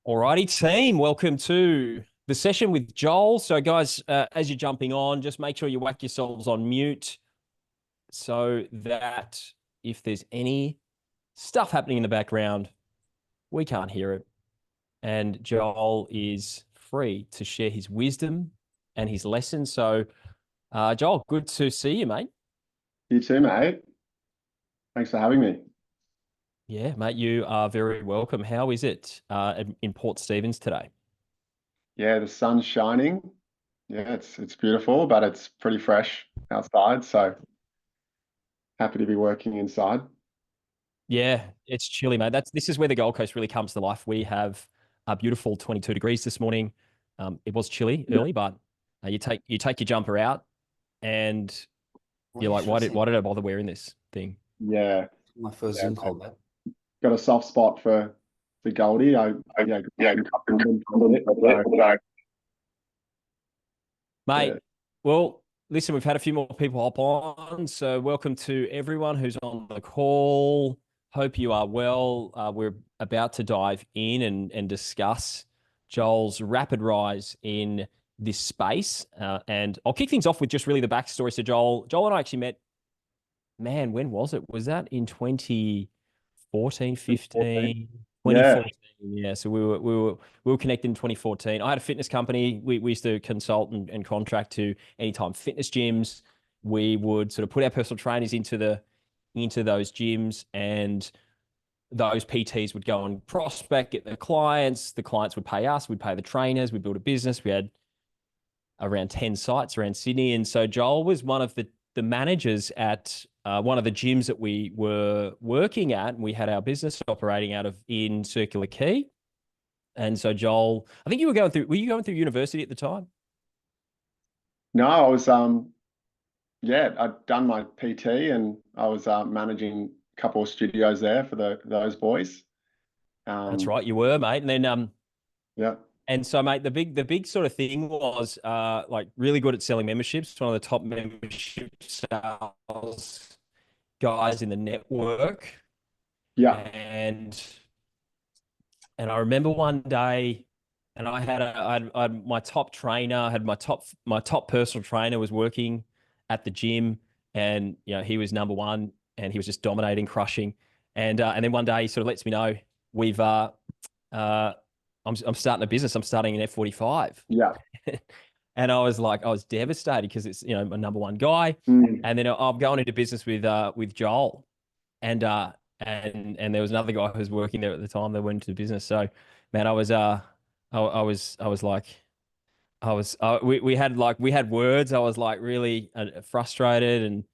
Alrighty, team. Welcome to the session with Joel. So, guys, as you're jumping on, just make sure you whack yourselves on mute so that if there's any stuff happening in the background, we can't hear it. And Joel is free to share his wisdom and his lessons. So, Joel, good to see you, mate. You too, mate. Thanks for having me. Yeah, mate, you are very welcome. How is it in Port Stephens today? Yeah, the sun's shining. Yeah, it's beautiful, but it's pretty fresh outside, so happy to be working inside. Yeah, it's chilly, mate. This is where the Gold Coast really comes to life. We have a beautiful 22 degrees this morning. It was chilly early, but you take your jumper out, and What are you're you like, stressing? why did I bother wearing this thing? Yeah, My first yeah. Zoom call, mate. Got a soft spot for Goldie. Yeah, Yeah, mate. yeah, Well, listen, we've had a few more people hop on, so welcome to everyone who's on the call. Hope you are well. We're about to dive in and discuss Joel's rapid rise in this space. And I'll kick things off with just really the backstory. So Joel and I actually met, man, when was it? Was that in 2014, 15, yeah, 2014? Yeah, so we were connected in 2014. I had a fitness company. We used to consult and contract to Anytime Fitness gyms. We would sort of put our personal trainers into those gyms, and those PTs would go and prospect, get the clients. The clients would pay us. We'd pay the trainers. We'd build a business. We had around 10 sites around Sydney. And so Joel was one of the managers at one of the gyms that we were working at. And we had our business operating out of in Circular Quay. And so Joel, I think were you going through university at the time? no, I was yeah, I'd done my PT and I was managing a couple of studios there for those boys. That's Um, right, you were, mate. And then yeah, and so, mate, the big sort of thing was like really good at selling memberships. One of the top membership sales guys in the network. yeah, And I remember one day, and I had my top trainer, I had my top personal trainer was working at the gym, and he was number one, and he was just dominating, crushing, and then one day he sort of lets me know we've uh I'm starting a business. I'm starting an F45. yeah. And I was devastated because it's my number one guy, Mm, and then I'm going into business with Joel, and and there was another guy who was working there at the time that went into the business. So, man, I was like, we had words. I was like really frustrated,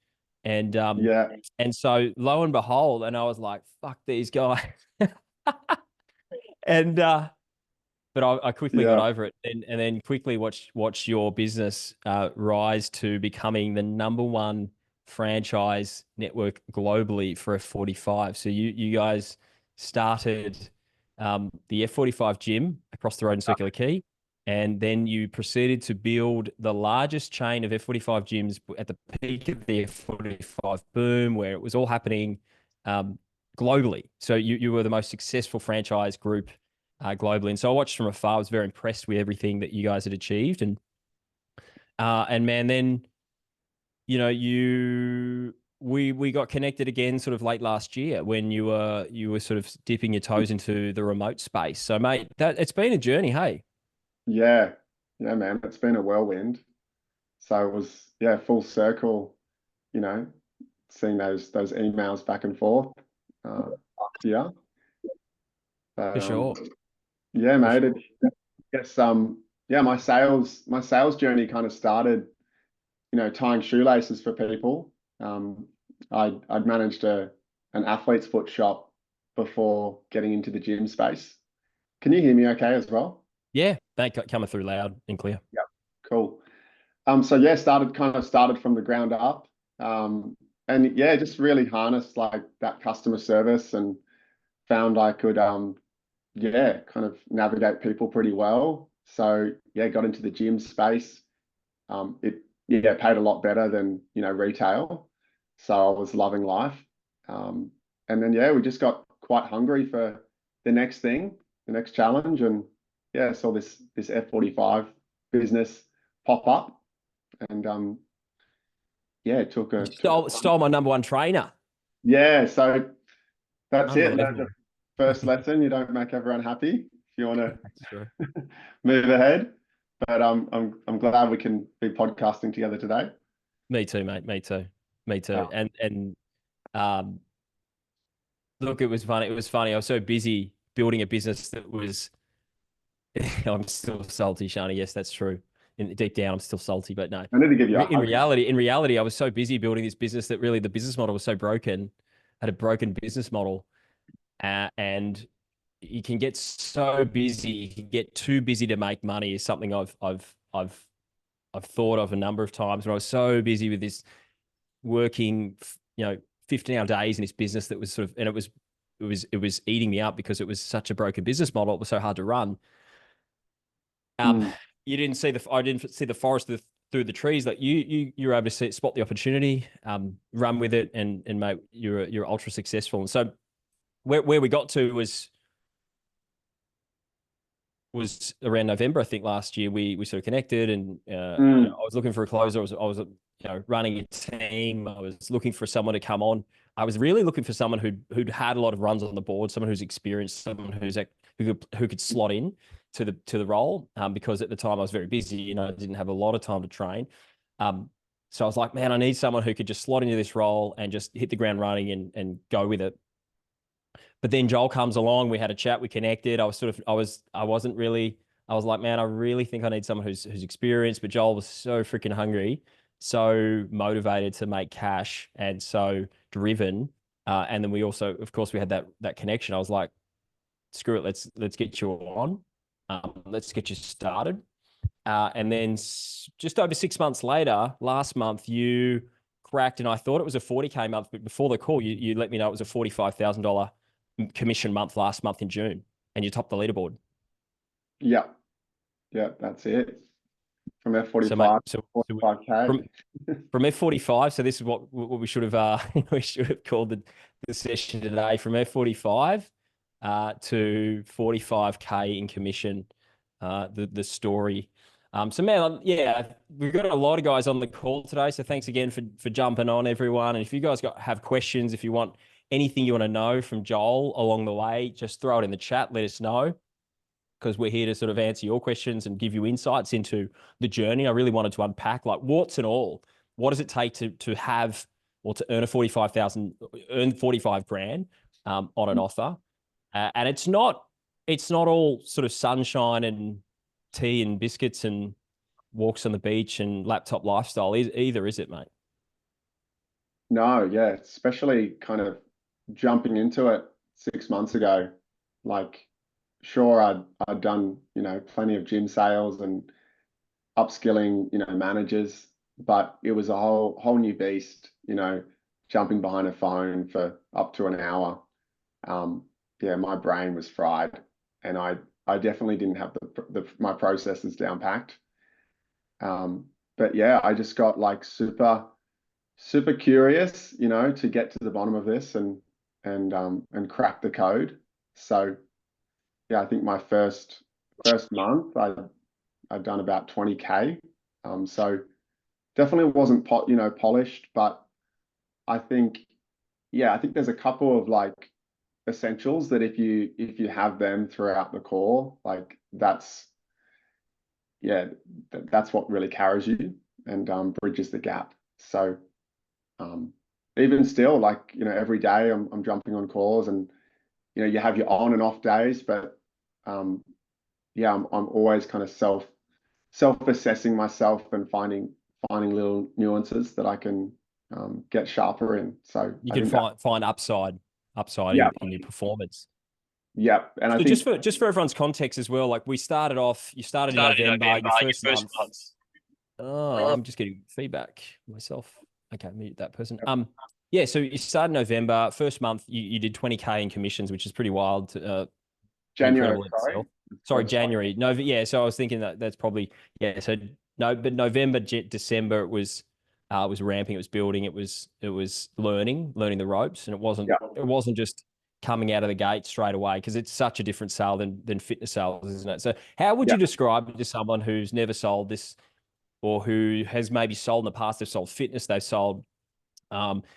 and yeah, and so lo and behold, and I was like, fuck these guys. And but I quickly got yeah. over it, and then quickly watch your business rise to becoming the number one franchise network globally for F45. So you guys started the F45 gym across the road in Circular Quay, and then you proceeded to build the largest chain of F45 gyms at the peak of the F45 boom, where it was all happening globally. So you were the most successful franchise group globally. And so I watched from afar. I was very impressed with everything that you guys had achieved. And man, then we got connected again sort of late last year when you were sort of dipping your toes into the remote space. So mate, that it's been a journey, hey. Yeah, yeah, man, it's been a whirlwind. So it was, yeah, full circle, you know, seeing those emails back and forth last year. For So sure. yeah, For mate, sure. I guess yeah, my sales journey kind of started, tying shoelaces for people. Um, I'd managed an athlete's foot shop before getting into the gym space. Can you hear me okay as well? Yeah, that coming through loud and clear. Yeah, cool. So yeah, started from the ground up. And yeah, just really harnessed like that customer service and found I could yeah, kind of navigate people pretty well. So yeah, got into the gym space. It yeah paid a lot better than retail. So I was loving life. And then yeah, we just got quite hungry for the next thing. next challenge, and yeah, saw this F45 business pop up, and yeah, You stole my number one trainer. yeah, so that's it. Learned the Unbelievable. first lesson. You don't make everyone happy if you want to That's true. move ahead. But I'm glad we can be podcasting together today. Me too, mate. Me too. Me too. Yeah. And um, look, it was funny. It was funny. I was so busy building a business that was. I'm still salty, Shani. Yes, that's true. Deep down, I'm still salty, but no. I need to give you a In hug. reality, I was so busy building this business that really the business model was so broken. Had a broken business model, and you can get so busy, you can get too busy to make money. Is something I've thought of a number of times when I was so busy with this working, 15-hour days in this business that was sort of, and it was eating me up because it was such a broken business model. It was so hard to run. Mm. You didn't see I didn't see the forest through the trees. Like you were able to spot the opportunity, run with it, and mate, you're ultra successful. And so where we got to was around November, I think last year. We sort of connected, and I was looking for a closer. I was running a team. I was looking for someone to come on. I was really looking for someone who'd had a lot of runs on the board, someone who's experienced, someone who could slot in to the role. Because at the time I was very busy, I didn't have a lot of time to train. So I was like, man, I need someone who could just slot into this role and just hit the ground running and go with it. But then Joel comes along, we had a chat, we connected. I was like, man, I really think I need someone who's experienced. But Joel was so freaking hungry, so motivated to make cash, and so driven. And then we also, of course, we had that connection. I was like, screw it, let's get you on, let's get you started. And then just over 6 months later, last month, you cracked, and I thought it was a 40K month, but before the call, you let me know it was a $45,000 commission month last month in June, and you topped the leaderboard. Yeah, yeah, that's it. From F45 So, mate, to 45K. From F45, so this is what we should have we should have called the session today. From F45 to 45K in commission, the story. So man, yeah, we've got a lot of guys on the call today. So thanks again for jumping on, everyone. And if you guys have questions, if you want anything you want to know from Joel along the way, just throw it in the chat. Let us know, because we're here to sort of answer your questions and give you insights into the journey. I really wanted to unpack, like, warts and all. What does it take to have or to earn earn 45 grand on an offer? And it's not all sort of sunshine and tea and biscuits and walks on the beach and laptop lifestyle either, is it, mate? No, yeah, especially kind of jumping into it 6 months ago. Like, sure, I'd done, plenty of gym sales and upskilling, managers, but it was a whole new beast, jumping behind a phone for up to an hour. Yeah, my brain was fried, and I definitely didn't have my processes down packed. But yeah, I just got like super curious, to get to the bottom of this and crack the code. So yeah, I think my first month I'd done about 20K. So definitely wasn't polished, but I think, yeah, I think there's a couple of like essentials that if you have them throughout the core, like that's what really carries you and bridges the gap. So even still, like, every day I'm jumping on calls, and you have your on and off days, but yeah, I'm always kind of self-assessing myself and finding little nuances that I can get sharper in. So You I can think find upside yeah, in your performance. yeah, and I So think just for everyone's context as well, like you started in November, your first month. Oh, I'm just getting feedback myself. Okay, mute that person. Yeah, so you started in November. First month, you did 20K in commissions, which is pretty wild, and January, incredible in itself. Sorry, January. No, yeah. So I was thinking that's probably, yeah. So no, but November, December, it was ramping, it was building, it was learning the ropes, and it wasn't yeah, it wasn't just coming out of the gate straight away, because it's such a different sale than fitness sales, isn't it? So how would Yeah. you describe it to someone who's never sold this, or who has maybe sold in the past? They've sold fitness, they've sold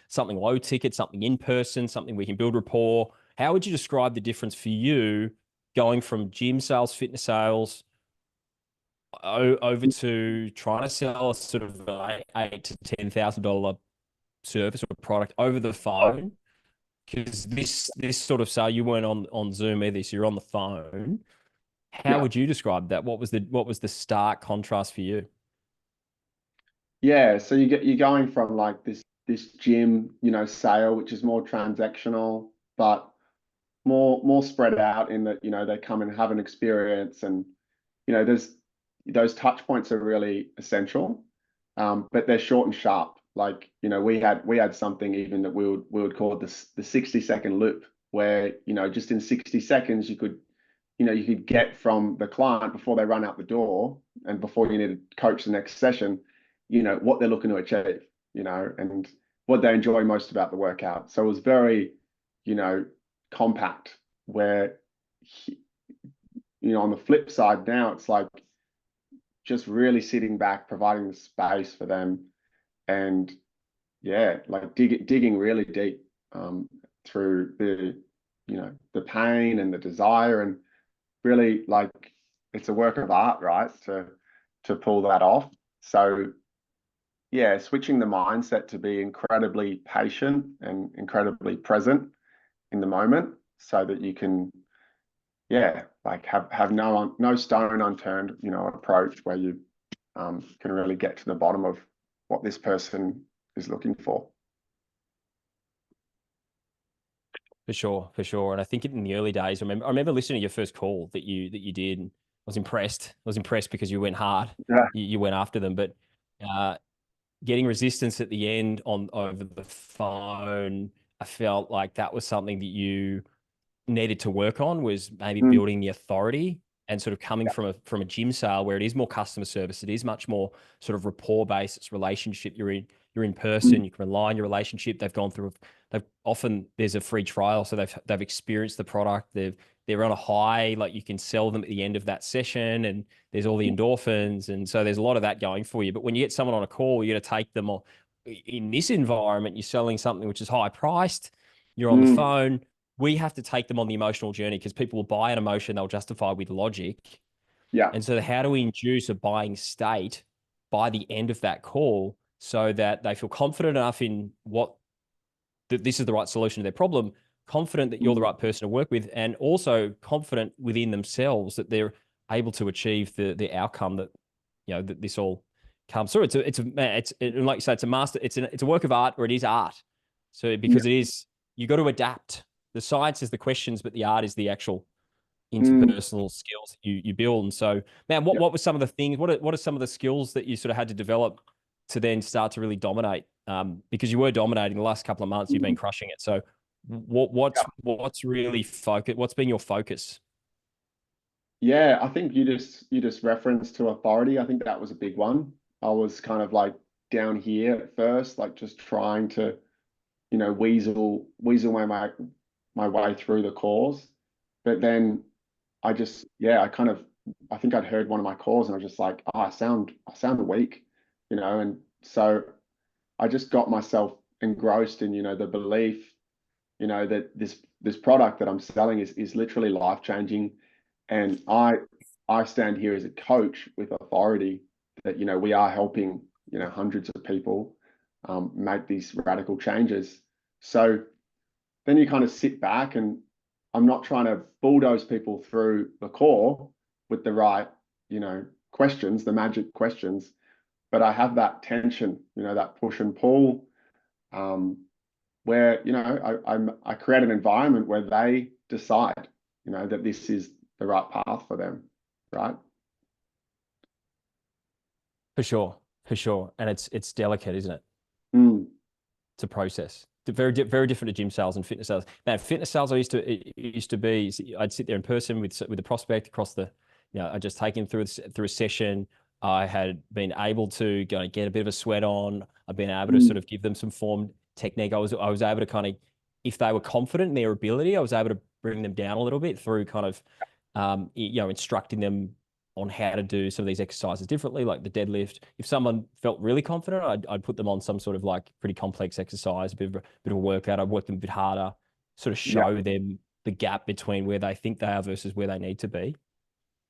something low ticket, something in person, something we can build rapport. How would you describe the difference for you going from gym sales, fitness sales, over to trying to sell a sort of $8,000 to $10,000 service or product over the phone? Because this sort of sale, you weren't on Zoom either, so you're on the phone. How Yeah. would you describe that? What was the stark contrast for you? Yeah. So you're going from like this gym, sale, which is more transactional, but more spread out in that, they come and have an experience, and there's those touch points are really essential, but they're short and sharp. Like, we had something even that we would call the 60-second loop, where, just in 60 seconds you could get from the client before they run out the door and before you need to coach the next session, what they're looking to achieve, and what they enjoy most about the workout. So it was very, compact, where, on the flip side now, it's like just really sitting back, providing the space for them, and yeah, like digging really deep, through the pain and the desire, and really, like, it's a work of art, right? To pull that off. So yeah, switching the mindset to be incredibly patient and incredibly present in the moment, so that you can, yeah, like have no stone unturned, approach, where you can really get to the bottom of what this person is looking for. For sure, for sure. And I think in the early days, I remember listening to your first call that you did. And I was impressed. I was impressed because you went hard. Yeah. You went after them, but getting resistance at the end on over the phone, I felt like that was something that you needed to work on, was maybe Mm, building the authority, and sort of coming yeah. from a gym sale where it is more customer service. It is much more sort of rapport based. It's relationship. You're in Mm, person. You can rely on your relationship. They've gone through. They've often, there's a free trial, so they've experienced the product. They're on a high. Like, you can sell them at the end of that session, and there's all the endorphins, and so there's a lot of that going for you. But when you get someone on a call, you're going to take them. In this environment, you're selling something which is high priced. You're on the mm, phone. We have to take them on the emotional journey, because people will buy an emotion they'll justify with logic. yeah. And so how do we induce a buying state by the end of that call, so that they feel confident enough in that this is the right solution to their problem, confident that you're the Mm, right person to work with, and also confident within themselves that they're able to achieve the outcome that, that this all comes through. Like you say, it's a master, it's a work of art, or it is art. So yeah. because it is, you got to adapt. The science is the questions, but the art is the actual Mm, interpersonal skills that you build. And so, man, yeah. what were some of the things? What are some of the skills that you sort of had to develop to then start to really dominate? Because you were dominating the last couple of months, you've been Mm, crushing it. So, what's really focus? What's been your focus? Yeah, I think you just referenced to authority. I think that was a big one. I was kind of like down here at first, like just trying to, weasel my way through the calls. But then I think I'd heard one of my calls, and I was just like, oh, I sound weak, and so I just got myself engrossed in, the belief, that this product that I'm selling is literally life changing, and I stand here as a coach with authority that, we are helping, hundreds of people, make these radical changes. So then you kind of sit back, and I'm not trying to bulldoze people through the core with the right, questions, the magic questions, but I have that tension, that push and pull, um, where, I create an environment where they decide, that this is the right path for them, right? For sure, for sure, and it's delicate, isn't it, Mm, to process? Very different to gym sales and fitness sales. Man, fitness sales, it used to be, I'd sit there in person with the prospect across the, I just take him through a session. I had been able to go and get a bit of a sweat on. I've been able to sort mm, of give them some form technique. I was able to kind of if they were confident in their ability, I was able to bring them down a little bit through kind of, instructing them on how to do some of these exercises differently, like the deadlift. If someone felt really confident, I'd put them on some sort of like pretty complex exercise, a bit of a workout. I'd work them a bit harder, sort of Yeah. show them the gap between where they think they are versus where they need to be.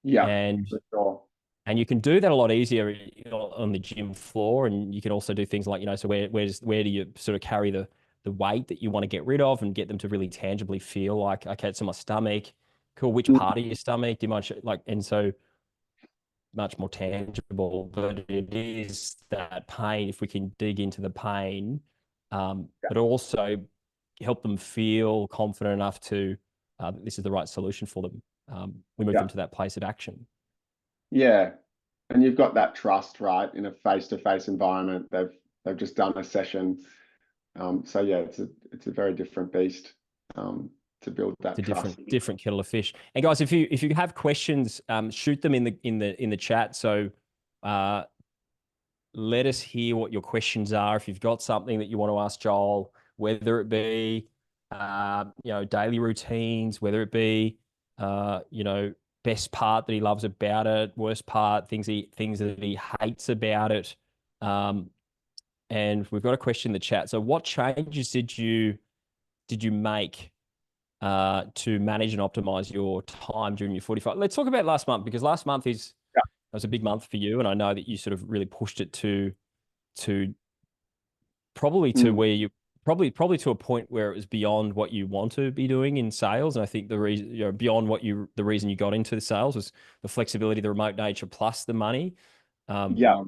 Yeah. And For sure. and you can do that a lot easier on the gym floor. And you can also do things like, so where do you sort of carry the weight that you want to get rid of and get them to really tangibly feel like, okay, it's on my stomach. Cool. Which Mm. part of your stomach do you mind like, and so much more tangible, but it is that pain. If we can dig into the pain, Yeah. but also help them feel confident enough to, that this is the right solution for them. We move Yeah. them to that place of action. Yeah. And you've got that trust, right? In a face-to-face environment. They've just done a session. So yeah, it's a very different beast, to build It's that a trust. different kettle of fish. And guys, if you have questions, shoot them in the chat. So let us hear what your questions are. If you've got something that you want to ask Joel, whether it be daily routines, whether it be best part that he loves about it, worst part, things that he hates about it. And we've got a question in the chat. So what changes did you make to manage and optimize your time during your 45? Let's talk about last month, because last month was a big month for you, and I know that you sort of really pushed it to probably to Mm. where you probably to a point where it was beyond what you want to be doing in sales. And I think the reason, beyond the reason you got into the sales was the flexibility, the remote nature, plus the money. Yeah.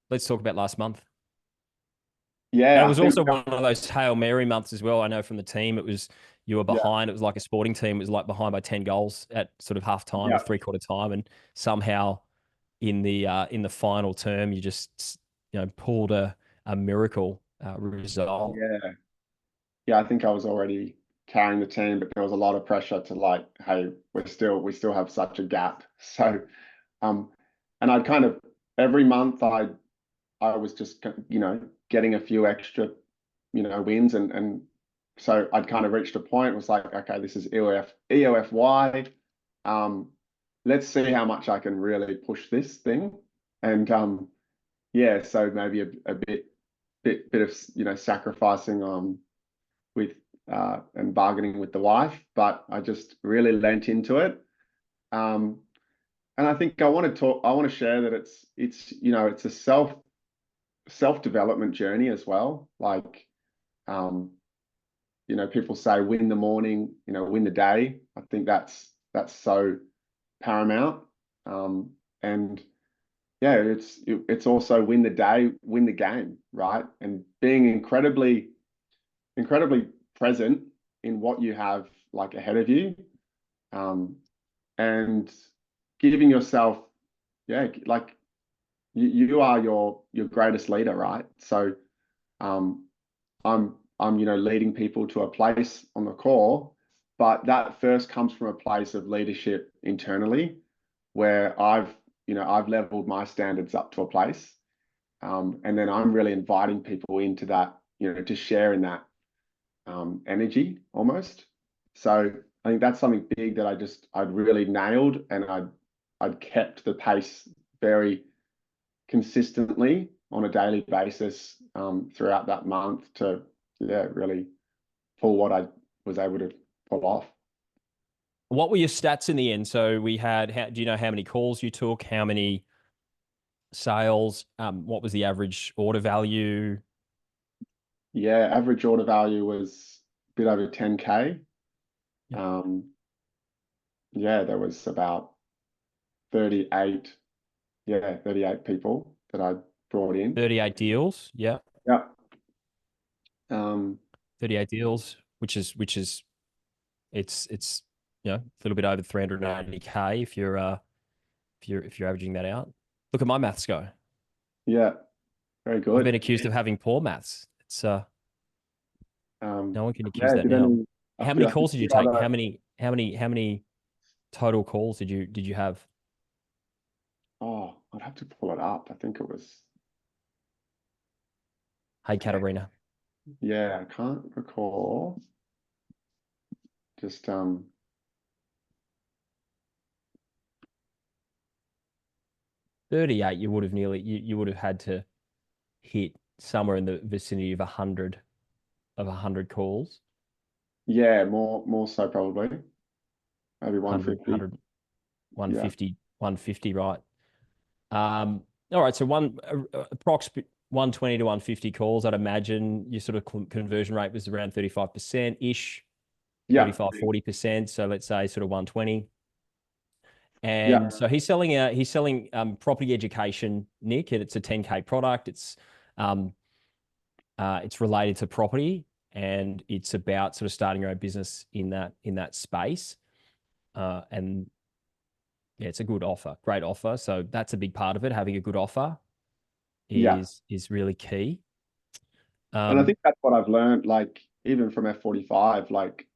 Let's talk about last month. And Yeah. it I was think, also one of those Hail Mary months as well. I know from the team, you were yeah. behind. It was like a sporting team. It was like behind by 10 goals at sort of half time or Yeah. three-quarter time. And somehow in the final term, you just, pulled a miracle result. Yeah. Yeah. I think I was already carrying the team, but there was a lot of pressure to like, hey, we still have such a gap. So, um, and I kind of every month I was just, getting a few extra, wins. And so I'd kind of reached a point, was like, okay, this is EOF wide. Um, let's see how much I can really push this thing. And yeah, so maybe a bit of, sacrificing with and bargaining with the wife, but I just really lent into it. Um, and I think I want to share that it's a self-development journey as well. Like, um, people say win the morning, win the day. I think that's so paramount. And yeah, it's also win the day, win the game, right? And being incredibly present in what you have like ahead of you, and giving yourself, yeah, like you are your greatest leader, right? So um, I'm leading people to a place on the core, but that first comes from a place of leadership internally, where I've leveled my standards up to a place, and then I'm really inviting people into that, to share in that energy almost. So I think that's something big that I'd really nailed, and I'd kept the pace very consistently on a daily basis throughout that month to, yeah, really pull what I was able to pull off. What were your stats in the end? So do you know how many calls you took? How many sales? What was the average order value? Yeah, average order value was a bit over 10K. Yep. Yeah, there was about 38, 38 people that I brought in. 38 deals. Yeah. Yeah. Um, 38 deals, which is it's a little bit over 380K if you're averaging that out. Look at my maths go. yeah, very I've been good. accused of having poor maths. It's no one can accuse Yeah, that did now. any, How many I think calls did you you take? other, How many total calls did you have? oh, I'd have to pull it up. I think it was, Hey, Katarina. yeah, I can't recall. Just 38, you would have you would have had to hit somewhere in the vicinity of 100 calls. yeah, more so probably. Maybe 100, 150. Yeah. 150, right? All right, so approx 120 to 150 calls, I'd imagine your sort of conversion rate was around 35%-ish, Yeah. 35, 40%. So let's say sort of 120. Yeah. And so he's selling property education, Nick, and it's a 10K product. It's related to property, and it's about sort of starting your own business in that space. And yeah, it's a good offer, great offer. So that's a big part of it. Having a good offer Yeah. is really key. And I think that's what I've learned, like even from F45, like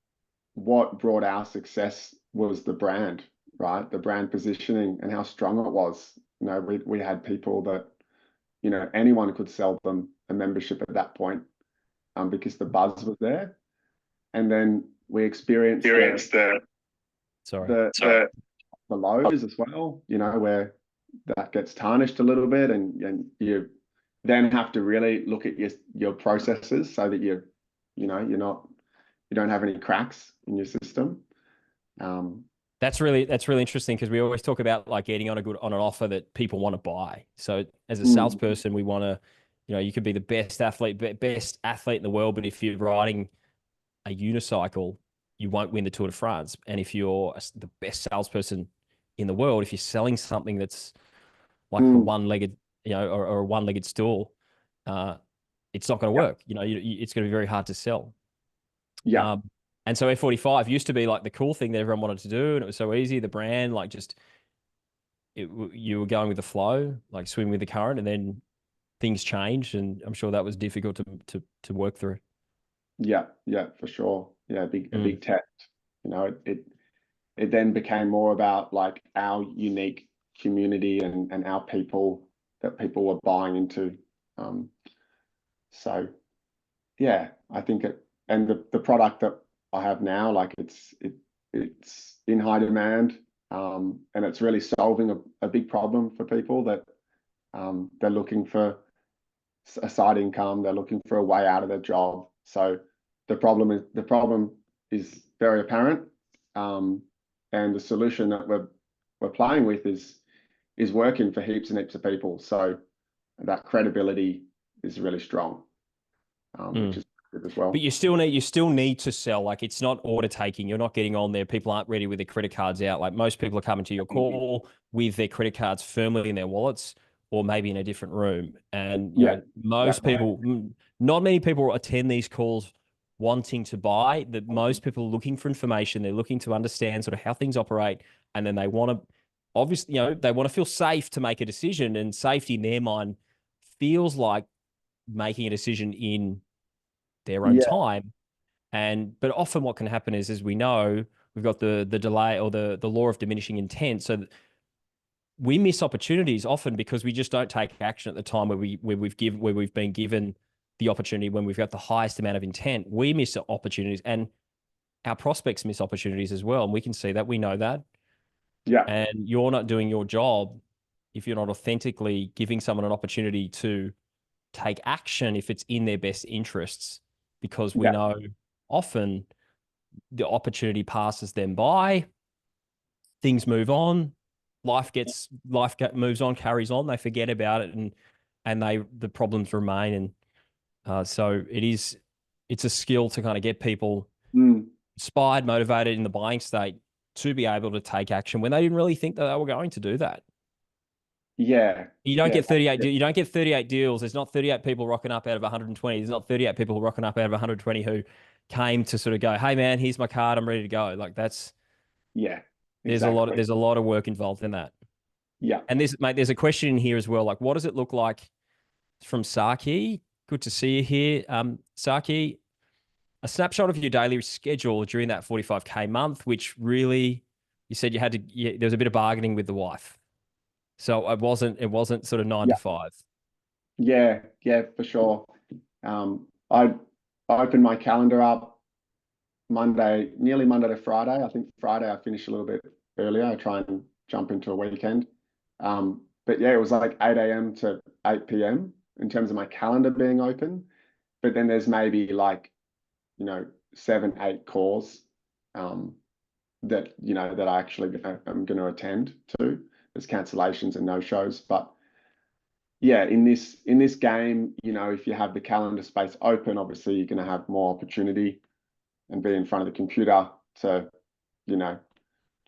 what brought our success was the brand, right? The brand positioning and how strong it was. You know, we had people that, you know, anyone could sell them a membership at that point, because the buzz was there. And then we experienced Sorry. the lows as well, you know, where that gets tarnished a little bit, and you then have to really look at your processes so that you know, you don't have any cracks in your system. That's really interesting, because we always talk about like getting on an offer that people want to buy. So as a salesperson, we want to, you know, you could be the best athlete in the world, but if you're riding a unicycle, you won't win the Tour de France. And if you're the best salesperson in the world, if you're selling something that's like a one-legged, you know, or a one-legged stool, it's not going to work. You know, it's going to be very hard to sell. Yeah. And so F45 used to be like the cool thing that everyone wanted to do, and it was so easy. The brand, like, you were going with the flow, like swimming with the current, and then things changed, and I'm sure that was difficult to work through. Yeah, for sure. Yeah, a big test. You know, it then became more about like our unique community and our people that people were buying into. So yeah, I think and the product that I have now, like it's in high demand, and it's really solving a big problem for people that they're looking for a side income, they're looking for a way out of their job. So the problem is very apparent, and the solution that we're playing with is working for heaps and heaps of people. So that credibility is really strong, which is good as well. But you still need to sell. Like, it's not order taking. You're not getting on there. People aren't ready with their credit cards out. Like, most people are coming to your call with their credit cards firmly in their wallets, or maybe in a different room. And you know, most people, not many people attend these calls wanting to buy. That most people are looking for information. They're looking to understand sort of how things operate, and then they want to, obviously, you know, they want to feel safe to make a decision. And safety in their mind feels like making a decision in their own time. But often what can happen is, as we know, we've got the delay, or the law of diminishing intent. So we miss opportunities often because we just don't take action at the time where we've been given the opportunity, when we've got the highest amount of intent. We miss opportunities, and our prospects miss opportunities as well. And we can see that, we know that. Yeah. And you're not doing your job if you're not authentically giving someone an opportunity to take action if it's in their best interests, because we know often the opportunity passes them by, things move on, moves on, carries on, they forget about it, and the problems remain. And so it's a skill to kind of get people inspired, motivated in the buying state to be able to take action when they didn't really think that they were going to do that. Yeah. You don't get 38. You don't get 38 deals. There's not 38 people rocking up out of 120. There's not 38 people rocking up out of 120 who came to sort of go, "Hey man, here's my card. I'm ready to go." Like, that's there's a lot of work involved in that. Yeah. And there's a question in here as well. Like, what does it look like from Saki? Good to see you here, Saki. A snapshot of your daily schedule during that 45K month, which really, you said there was a bit of bargaining with the wife. So it wasn't sort of 9 to 5. Yeah, for sure. I opened my calendar up nearly Monday to Friday. I think Friday I finish a little bit earlier. I try and jump into a weekend. But yeah, it was like 8 a.m. to 8 p.m. in terms of my calendar being open. But then there's maybe like, 7, 8 calls that, that I actually am going to attend to. There's cancellations and no-shows. But yeah, in this game, if you have the calendar space open, obviously you're going to have more opportunity and be in front of the computer to,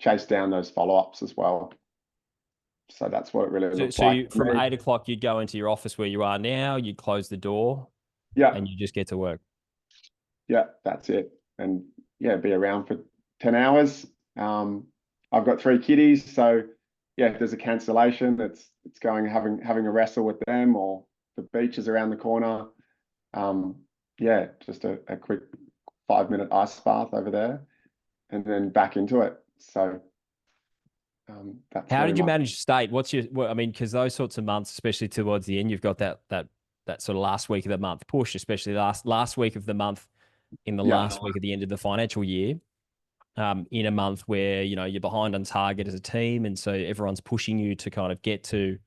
chase down those follow-ups as well. So that's what it really looks So like. you, from 8 o'clock, you'd go into your office where you are now, you'd close the door, Yeah, and you just get to work. yeah, that's it. And yeah, be around for 10 hours. I've got 3 kiddies, so yeah, if there's a cancellation, it's going having a wrestle with them, or the beach is around the corner. Yeah, just a quick 5-minute ice bath over there, and then back into it. So that's How really did you my manage state? I mean, because those sorts of months, especially towards the end, you've got that sort of last week of the month push, especially last week of the month in the yeah. last week at the end of the financial year. In a month where you're behind on target as a team, and so everyone's pushing you to kind of get to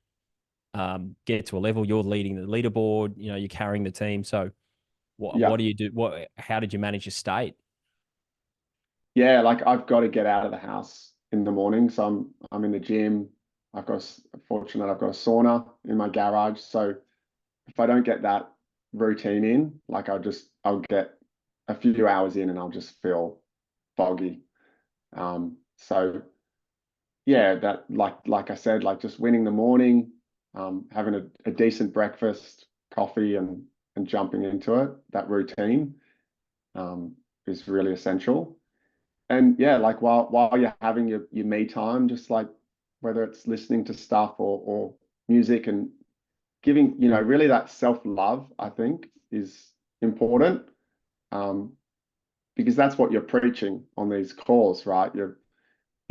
a level. You're leading the leaderboard. You're carrying the team. So Yeah. what do you do? How did you manage your state? Yeah, like I've got to get out of the house in the morning. So I'm in the gym. Fortunate I've got a sauna in my garage. So if I don't get that routine in, like I'll get a few hours in and I'll just feel foggy. So yeah, that like I said, like just winning the morning, having a decent breakfast, coffee, and jumping into it, that routine is really essential. And yeah, like while you're having your me time, just like whether it's listening to stuff or music, and giving, really that self-love, I think is important. Um, because that's what you're preaching on these calls, right? You're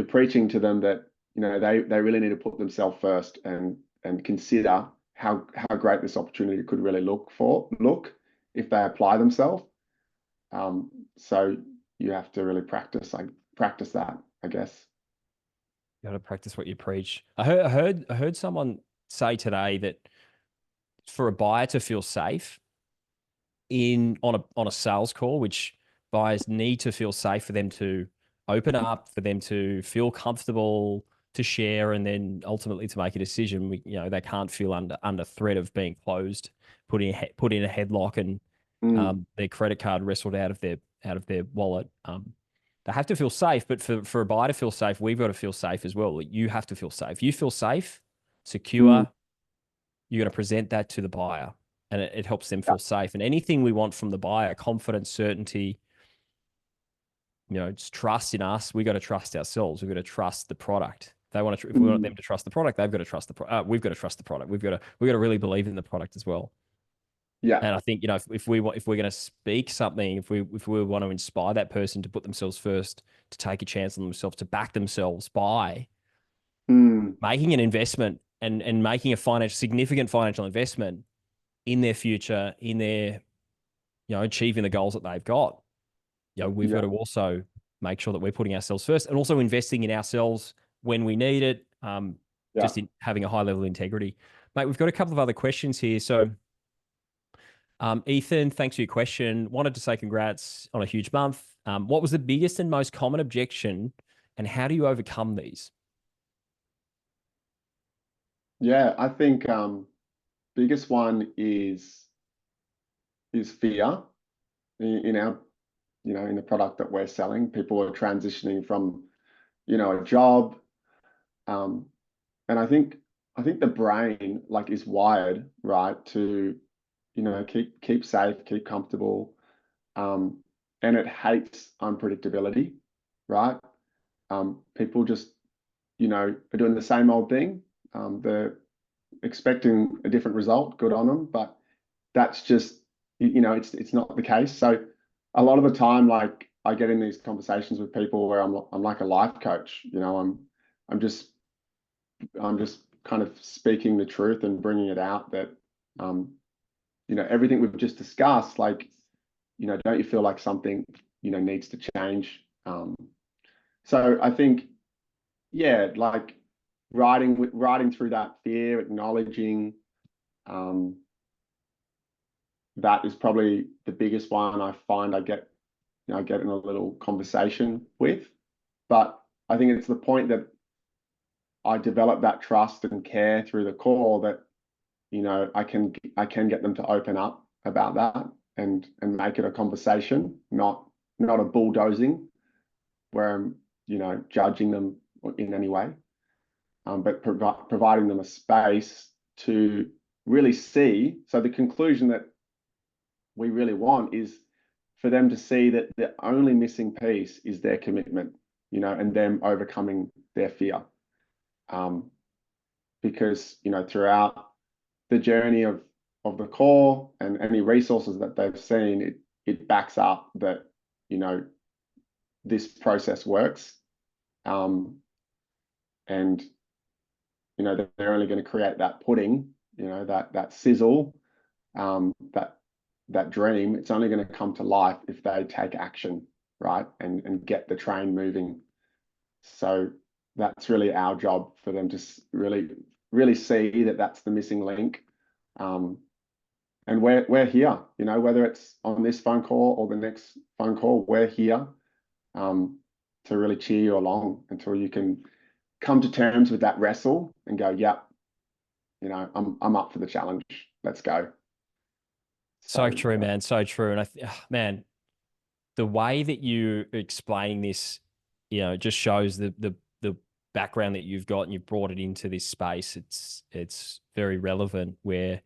preaching to them that, they really need to put themselves first and consider how great this opportunity could really look if they apply themselves. So you have to really practice that, I guess. You got to practice what you preach. I heard someone say today that for a buyer to feel safe on a sales call, which buyers need to feel safe for them to open up, for them to feel comfortable to share, and then ultimately to make a decision. They can't feel under threat of being closed, put in a headlock, and their credit card wrestled out of their wallet. They have to feel safe, but for a buyer to feel safe, we've got to feel safe as well. You have to feel safe. You feel safe, Mm, secure. You're going to present that to the buyer, and it helps them yeah. feel safe. And anything we want from the buyer, confidence, certainty, it's trust in us. We got to trust ourselves. We've got to trust the product. They want to, if we want them to trust the product, they've got to trust we've got to trust the product. We've got to really believe in the product as well. Yeah. And I think, if we're going to speak something, if we want to inspire that person to put themselves first, to take a chance on themselves, to back themselves by Mm, making an investment and making a significant financial investment in their future, in their, achieving the goals that they've got, we've got yeah. to also make sure that we're putting ourselves first, and also investing in ourselves when we need it. Yeah. Just in having a high level of integrity. Mate, we've got a couple of other questions here. So, Ethan, thanks for your question. Wanted to say congrats on a huge month. What was the biggest and most common objection, and how do you overcome these? Yeah. I think biggest one is fear in our, in the product that we're selling. People are transitioning from, a job. Um, and I think the brain like is wired, right, to, keep safe, keep comfortable. And it hates unpredictability, right? People just, are doing the same old thing. They're expecting a different result, good on them, but that's just, it's not the case. So a lot of the time, like I get in these conversations with people where I'm like a life coach, I'm just kind of speaking the truth and bringing it out that, everything we've just discussed, like, don't you feel like something, needs to change. So I think, yeah, like riding through that fear, acknowledging that is probably the biggest one I find I get in a little conversation with. But I think it's the point that I develop that trust and care through the call that, I can get them to open up about that and make it a conversation, not a bulldozing where I'm, judging them in any way, but providing them a space to really see. So the conclusion that we really want is for them to see that the only missing piece is their commitment, and them overcoming their fear. Because, throughout the journey of the core and any resources that they've seen, it backs up that, this process works. And, they're only going to create that pudding, that sizzle, that dream. It's only going to come to life if they take action, right? And get the train moving. So that's really our job, for them to really see that that's the missing link. And we're here, whether it's on this phone call or the next phone call, we're here to really cheer you along until you can come to terms with that wrestle and go, yep, I'm up for the challenge. Let's go. So true, man. So true. And man, the way that you explain this, just shows the background that you've got, and you've brought it into this space. It's very relevant, where,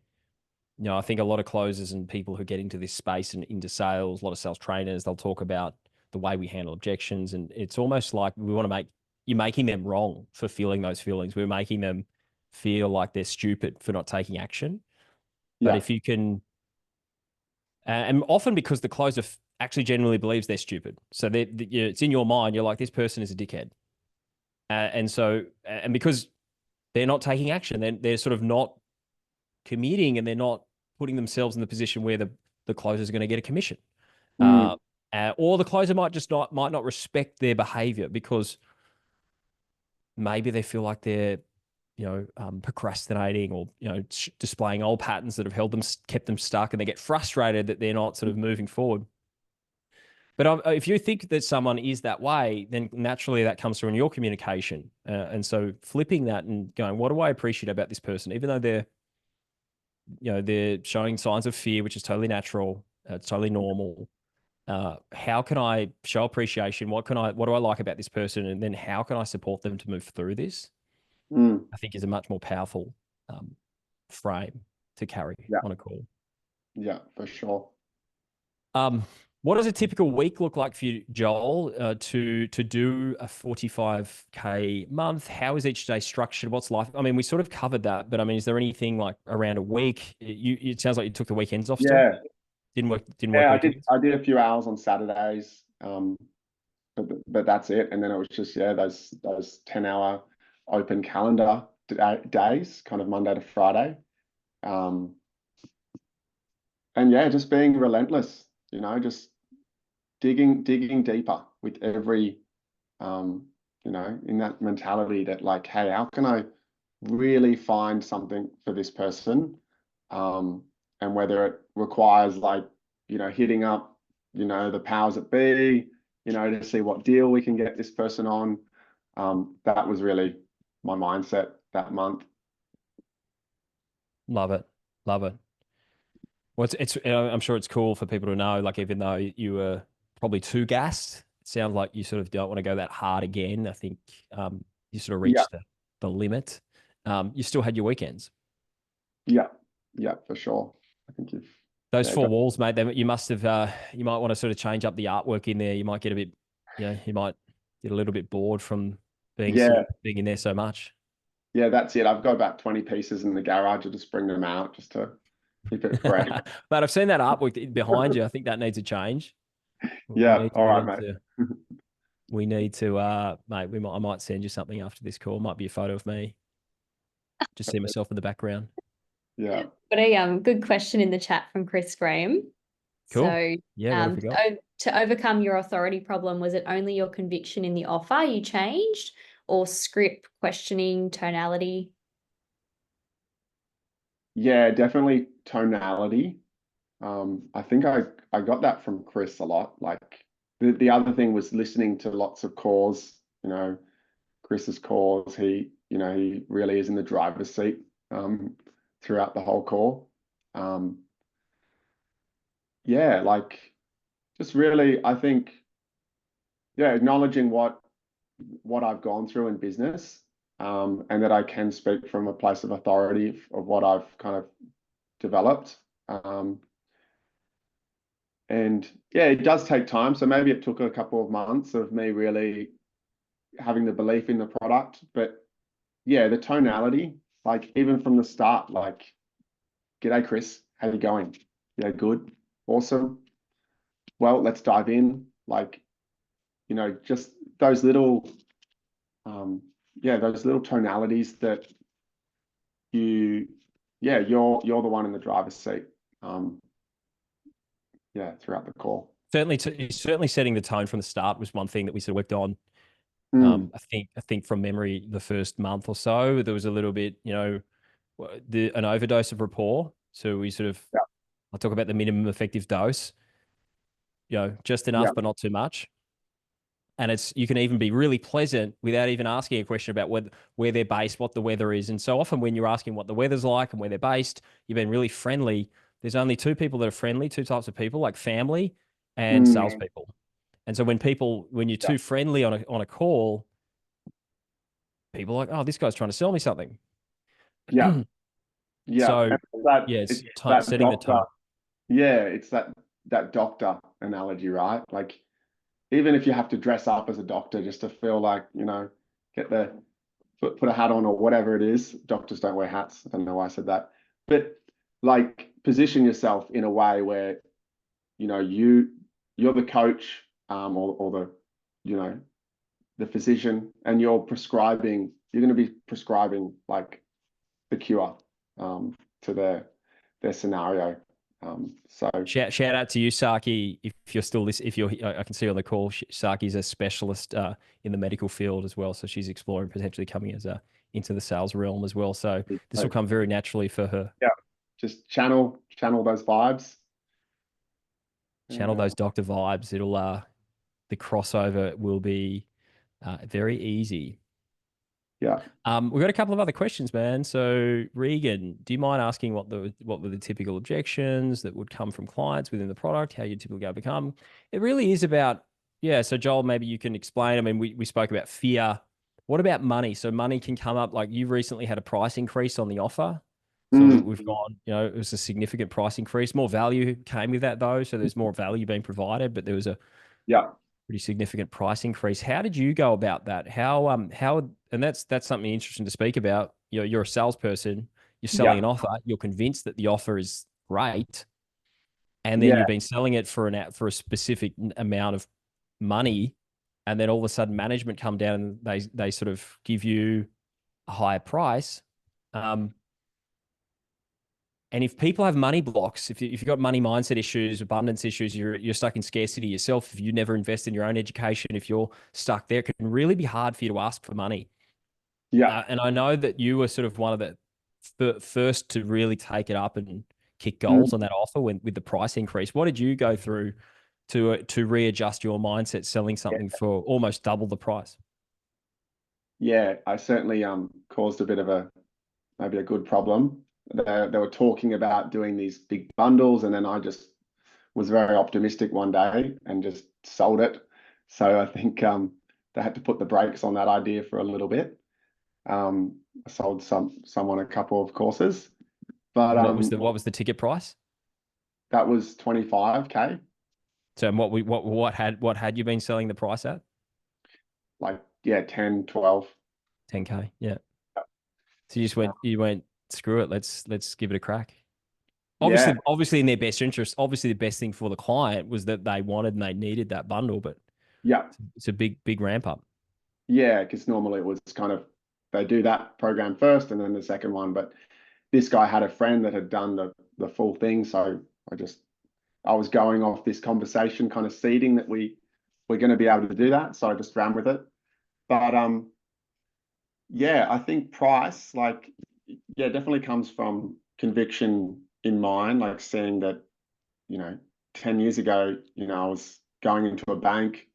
I think a lot of closers and people who get into this space and into sales, a lot of sales trainers, they'll talk about the way we handle objections. And it's almost like you're making them wrong for feeling those feelings. We're making them feel like they're stupid for not taking action. But if you can, and often because the closer actually genuinely believes they're stupid. So it's in your mind, you're like, this person is a dickhead. And because they're not taking action, they're sort of not committing, and they're not putting themselves in the position where the closer is going to get a commission. Or the closer might not respect their behavior, because maybe they feel like they're, procrastinating, or, displaying old patterns that have kept them stuck, and they get frustrated that they're not sort of moving forward. But if you think that someone is that way, then naturally that comes through in your communication. And so flipping that and going, what do I appreciate about this person? Even though they're showing signs of fear, which is totally natural, it's totally normal. How can I show appreciation? What do I like about this person? And then how can I support them to move through this? I think is a much more powerful frame to carry on a call. Yeah, for sure. What does a typical week look like for you, Joel, to do a 45K month? How is each day structured? What's life? I mean, we sort of covered that, but I mean, is there anything like around a week? It sounds like you took the weekends off still. Yeah. Didn't work weekends? I did a few hours on Saturdays, but that's it. And then it was just, those 10-hour open calendar days, kind of Monday to Friday. And just being relentless, just digging deeper with every, in that mentality that, like, hey, how can I really find something for this person? And whether it requires, like, hitting up, the powers that be, to see what deal we can get this person on. That was really my mindset that month. Love it. Love it. Well, I'm sure it's cool for people to know, like, even though you were probably too gassed, it sounds like you sort of don't want to go that hard again. I think you sort of reached the limit. You still had your weekends. Yeah, for sure. I think those four walls, mate, you must have, you might want to sort of change up the artwork in there. You might get a bit, you might get a little bit bored from being in there so much. Yeah, that's it. I've got about 20 pieces in the garage. I'll just bring them out just to keep it fresh. But I've seen that artwork behind you. I think that needs a change. All right, mate. We need to, mate, I might send you something after this call. It might be a photo of me. Just see myself in the background. But a good question in the chat from Chris Graham. Cool. So yeah, to overcome your authority problem, was it only your conviction in the offer you changed, or script, questioning, tonality? Yeah, definitely tonality. I think I got that from Chris a lot. Like the other thing was listening to lots of calls, Chris's calls. He really is in the driver's seat throughout the whole call. Yeah, like just really, I think, yeah, acknowledging what I've gone through in business, and that I can speak from a place of authority of what I've kind of developed. And yeah, it does take time. So maybe it took a couple of months of me really having the belief in the product. But yeah, the tonality, like even from the start, like, "G'day, Chris, how you going? Yeah, good, awesome. Well, let's dive in." Like, just those little, those little tonalities that you're the one in the driver's seat. Throughout the call. Certainly setting the tone from the start was one thing that we sort of worked on. I think from memory, the first month or so, there was a little bit, an overdose of rapport. So we sort of, I'll talk about the minimum effective dose, just enough, but not too much. And you can even be really pleasant without even asking a question about where they're based, what the weather is. And so often when you're asking what the weather's like and where they're based, you've been really friendly. There's only two people that are friendly, two types of people, like family and salespeople. And so when you're too friendly on a call, people are like, "Oh, this guy's trying to sell me something." Yeah. Yeah. So it's setting the tone. Yeah, it's that doctor analogy, right? Like even if you have to dress up as a doctor just to feel like, get the put a hat on or whatever it is. Doctors don't wear hats. I don't know why I said that. But like position yourself in a way where, you're the coach, or the physician, and you're going to be prescribing like the cure to their scenario. So shout out to you, Saki. If you're still I can see on the call, Saki's a specialist in the medical field as well. So she's exploring potentially coming into the sales realm as well. So this will come very naturally for her. Yeah, just channel those vibes. Channel those doctor vibes. The crossover will be very easy. Yeah. We've got a couple of other questions, man. So Regan, do you mind asking what were the typical objections that would come from clients within the product? How you typically overcome? It really is about, yeah. So Joel, maybe you can explain. I mean, we spoke about fear. What about money? So money can come up. Like you've recently had a price increase on the offer. So we've gone, it was a significant price increase. More value came with that though. So there's more value being provided, but there was a pretty significant price increase. How did you go about that? And that's something interesting to speak about. You're a salesperson, you're selling an offer, you're convinced that the offer is great, and then you've been selling it for a specific amount of money, and then all of a sudden management come down and they sort of give you a higher price. And if people have money blocks, if you've got money mindset issues, abundance issues, you're stuck in scarcity yourself. If you never invest in your own education, if you're stuck there, it can really be hard for you to ask for money. Yeah. And I know that you were sort of one of the first to really take it up and kick goals on that offer with the price increase. What did you go through to readjust your mindset selling something for almost double the price? Yeah, I certainly caused a bit of maybe a good problem. They were talking about doing these big bundles, and then I just was very optimistic one day and just sold it. So I think they had to put the brakes on that idea for a little bit. I sold someone a couple of courses, but what was the ticket price? That was 25K. So what had you been selling the price at? Like 10, 12. 10K, yeah. So you went, screw it, let's give it a crack. Obviously in their best interest, obviously the best thing for the client was that they wanted and they needed that bundle, but it's a big ramp up. Yeah, because normally it was kind of, they do that program first and then the second one, but this guy had a friend that had done the full thing, so I just I was going off this conversation kind of seeding that we're going to be able to do that. So I just ran with it. But yeah, I think price, like, yeah, definitely comes from conviction in mind, like seeing that, 10 years ago, I was going into a bank,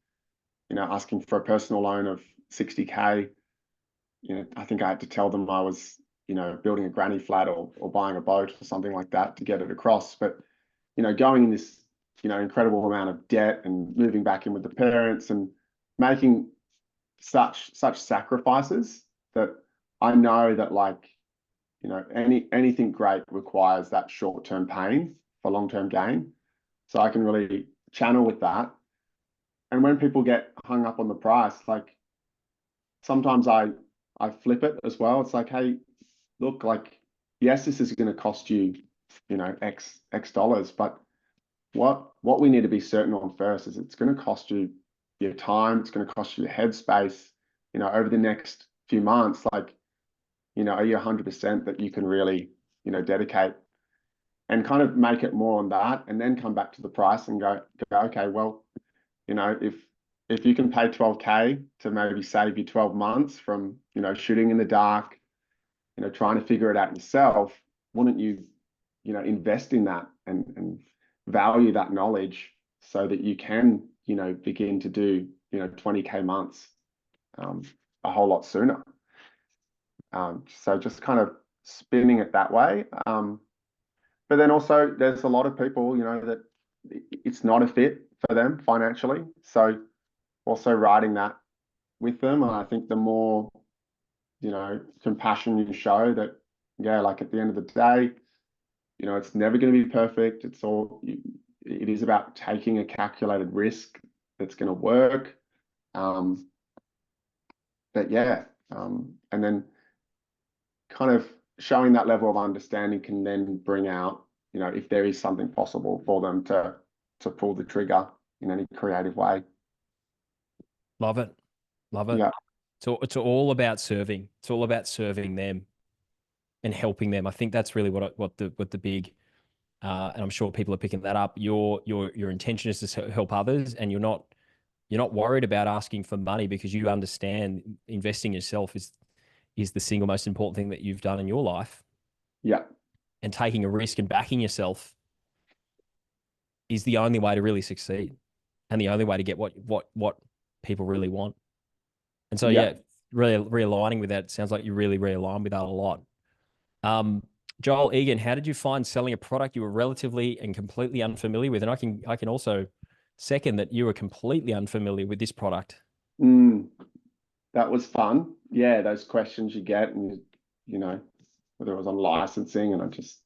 asking for a personal loan of 60K. I think I had to tell them I was, building a granny flat or buying a boat or something like that to get it across. But, going in this, incredible amount of debt and moving back in with the parents and making such sacrifices that I know that, like, anything great requires that short-term pain for long-term gain. So I can really channel with that. And when people get hung up on the price, like, sometimes I flip it as well. It's like, hey, look, like, yes, this is going to cost you, X dollars, but what we need to be certain on first is it's going to cost you your time. It's going to cost you your headspace, over the next few months. Like, are you 100% that you can really, dedicate, and kind of make it more on that, and then come back to the price and go, okay, well, if you can pay 12K to maybe save you 12 months from, shooting in the dark, trying to figure it out yourself, wouldn't you, invest in that and value that knowledge so that you can, begin to do, 20K months a whole lot sooner. So just kind of spinning it that way. But then also there's a lot of people, that it's not a fit for them financially. So also writing that with them. And I think the more, compassion you show that, yeah, like at the end of the day, it's never going to be perfect. It is about taking a calculated risk that's going to work. But yeah, and then kind of showing that level of understanding can then bring out, if there is something possible for them to pull the trigger in any creative way. Love it. Love it. Yeah. So it's all about serving. It's all about serving them and helping them. I think that's really what the big, and I'm sure people are picking that up. Your intention is to help others, and you're not worried about asking for money because you understand investing in yourself is the single most important thing that you've done in your life. Yeah. And taking a risk and backing yourself is the only way to really succeed, and the only way to get what people really want. And so, yeah, really realigning with that. It sounds like you really realign with that a lot. Joel, Egan, how did you find selling a product you were relatively and completely unfamiliar with? And I can also second that you were completely unfamiliar with this product. That was fun. Yeah, those questions you get, and whether it was on licensing, and I just,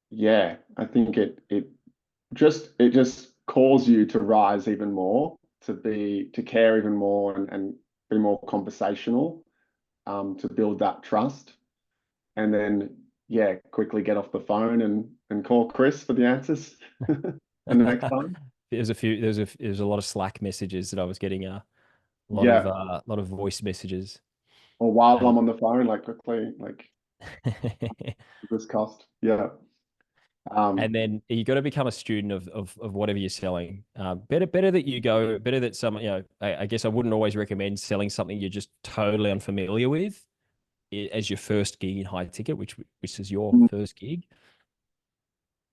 yeah, I think it just calls you to rise even more, to care even more, and be more conversational, to build that trust, and then, yeah, quickly get off the phone and call Chris for the answers. And the next time. There's a lot of Slack messages that I was getting, a lot of voice messages. Or while I'm on the phone, like, quickly, like, this cost. Yeah. And then you got to become a student of whatever you're selling. Better that someone, I guess I wouldn't always recommend selling something you're just totally unfamiliar with as your first gig in high ticket, which is your first gig.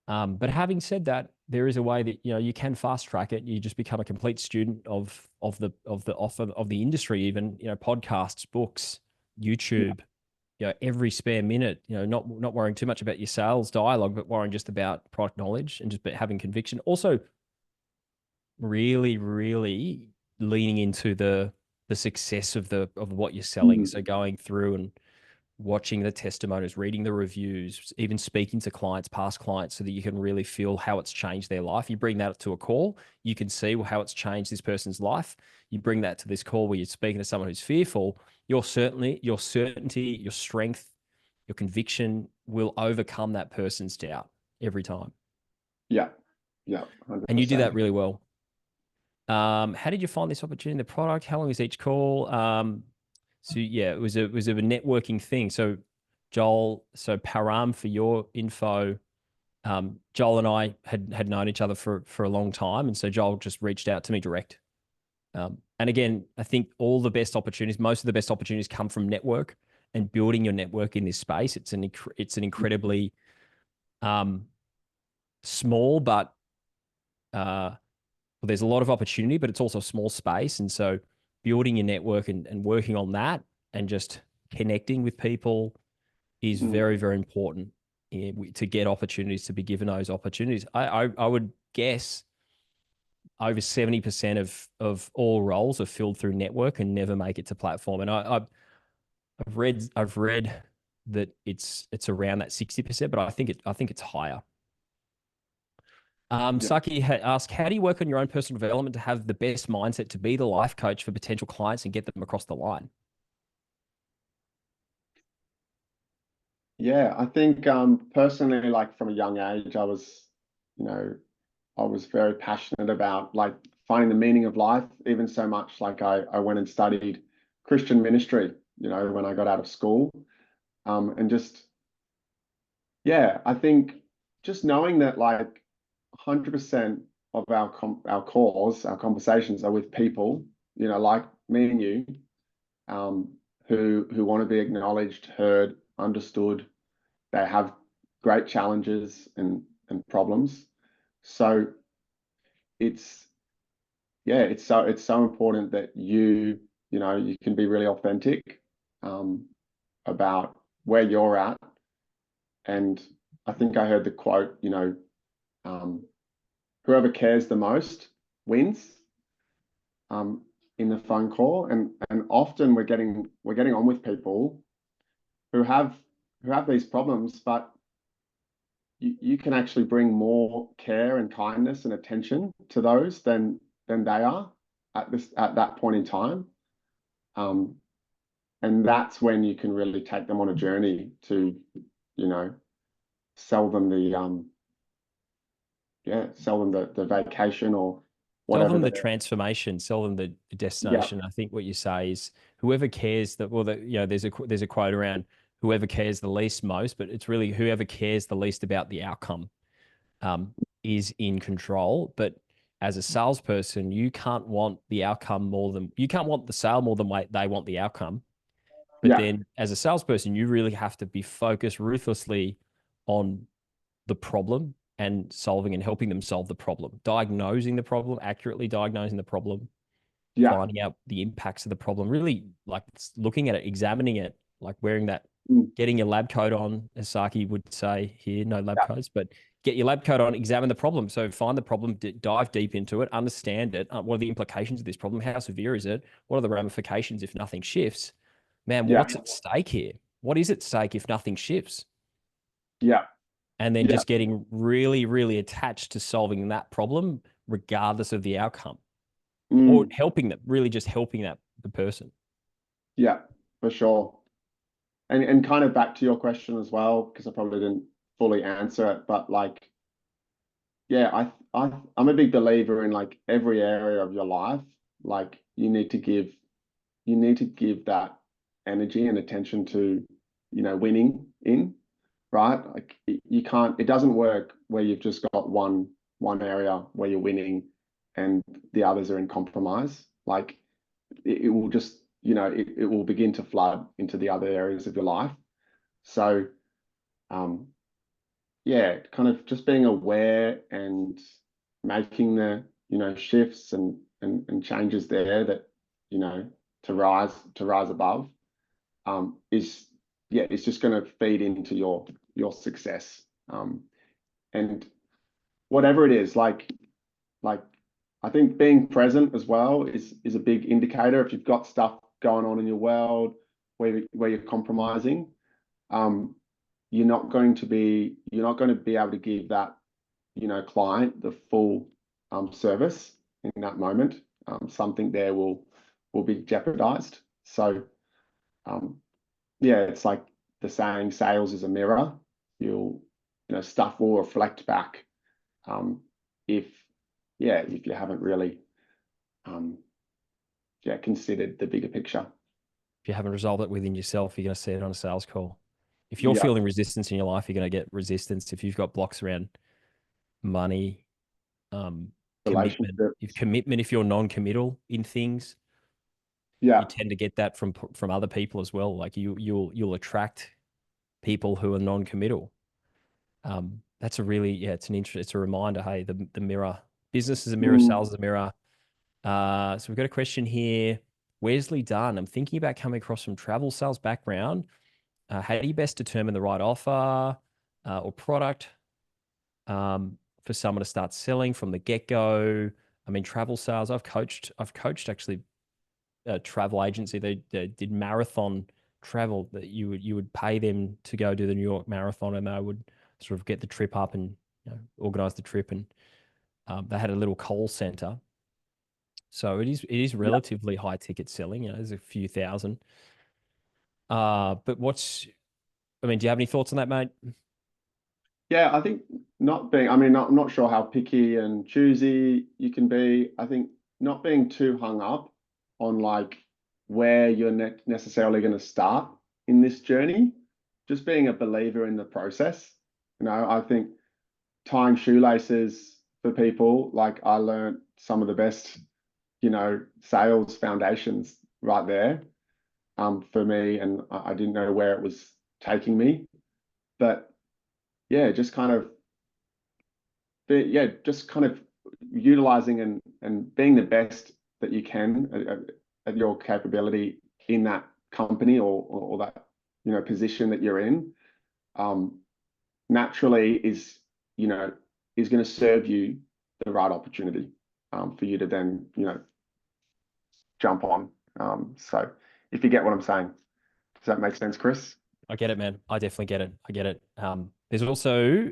But having said that, there is a way that you can fast track it. You just become a complete student of the industry, even podcasts, books, YouTube. Every spare minute. Not worrying too much about your sales dialogue, but worrying just about product knowledge and just having conviction. Also, really, really leaning into the success of what you're selling. So going through and watching the testimonials, reading the reviews, even speaking to clients, past clients, so that you can really feel how it's changed their life. You bring that to a call, you can see how it's changed this person's life. You bring that to this call where you're speaking to someone who's fearful. Your certainty, your strength, your conviction will overcome that person's doubt every time. Yeah. 100%. And you do that really well. How did you find this opportunity in the product? How long is each call? So yeah, it was a networking thing. So Joel, Param, for your info, Joel and I had known each other for a long time, and so Joel just reached out to me direct. And again, I think all the best opportunities, most of the best opportunities, come from network and building your network in this space. It's an incredibly small, but well, there's a lot of opportunity, but it's also a small space, and so building your network and working on that and just connecting with people is very, very important to get opportunities, to be given those opportunities. I would guess over 70% of all roles are filled through network and never make it to platform. And I've read that it's around that 60%, but I think it's higher. Saki asked, how do you work on your own personal development to have the best mindset to be the life coach for potential clients and get them across the line? Yeah, I think personally, like from a young age, I was very passionate about like finding the meaning of life, even so much like I went and studied Christian ministry, when I got out of school. And just, yeah, I think just knowing that like 100% of our calls, our conversations are with people, like me and you, who want to be acknowledged, heard, understood. They have great challenges and problems. So it's so important that you can be really authentic about where you're at. And I think I heard the quote, whoever cares the most wins in the phone call. And often we're getting on with people who have these problems, but you can actually bring more care and kindness and attention to those than they are at that point in time. And that's when you can really take them on a journey to, sell them the vacation or whatever. Sell them the transformation, sell them the destination. I think what you say is whoever cares there's a quote around whoever cares the least most, but it's really whoever cares the least about the outcome is in control. But as a salesperson, you can't want the sale more than they want the outcome. But then as a salesperson, you really have to be focused ruthlessly on the problem and solving and helping them solve the problem, diagnosing the problem, accurately diagnosing the problem, finding out the impacts of the problem, really like looking at it, examining it, like wearing that, getting your lab coat on, as Saki would say here, no lab coats, but get your lab coat on, examine the problem. So find the problem, dive deep into it, understand it. What are the implications of this problem? How severe is it? What are the ramifications if nothing shifts? Man, what's at stake here? What is at stake if nothing shifts? Yeah. And then just getting really, really attached to solving that problem, regardless of the outcome, or helping them, really just helping the person. Yeah, for sure. And kind of back to your question as well, because I probably didn't fully answer it, but like, yeah, I'm a big believer in like every area of your life, like you need to give that energy and attention to, winning in, right? Like it doesn't work where you've just got one area where you're winning and the others are in compromise. Like it will just, it will begin to flood into the other areas of your life. So, kind of just being aware and making the, shifts and changes there that, to rise above, it's just going to feed into your success. And whatever it is, like I think being present as well is a big indicator. If you've got stuff going on in your world where you're compromising, you're not going to be able to give that, client the full service in that moment. Something there will be jeopardized. So it's like the saying, sales is a mirror. Stuff will reflect back if you haven't really considered the bigger picture. If you haven't resolved it within yourself, you're going to see it on a sales call. If you're Yeah. feeling resistance in your life, you're going to get resistance. If you've got blocks around money, commitment, Relationships. if you're non-committal in things, you Yeah. tend to get that from other people as well. Like you'll attract people who are non-committal. That's a really, yeah, it's a reminder. Hey, the mirror, business is a mirror, Mm. sales is a mirror. So we've got a question here. Wesley Dunn, I'm thinking about coming across from travel sales background. How do you best determine the right offer or product for someone to start selling from the get-go? I mean, travel sales, I've coached actually a travel agency. They did marathon travel that you would pay them to go do the New York Marathon, and they would sort of get the trip up and organize the trip. And they had a little call center. So it is Yeah. relatively high ticket selling. There's a few thousand. But I mean, do you have any thoughts on that, mate? Yeah, I think I mean, I'm not sure how picky and choosy you can be. I think not being too hung up on like where you're necessarily going to start in this journey, just being a believer in the process. I think tying shoelaces for people, like I learned some of the best, sales foundations right there, for me, and I didn't know where it was taking me. But yeah, just kind of utilizing and being the best that you can at your capability in that company or that position that you're in, um, naturally is going to serve you the right opportunity, for you to then jump on. So if you get what I'm saying, does that make sense, Chris? I get it, man. I definitely get it. I get it. There's also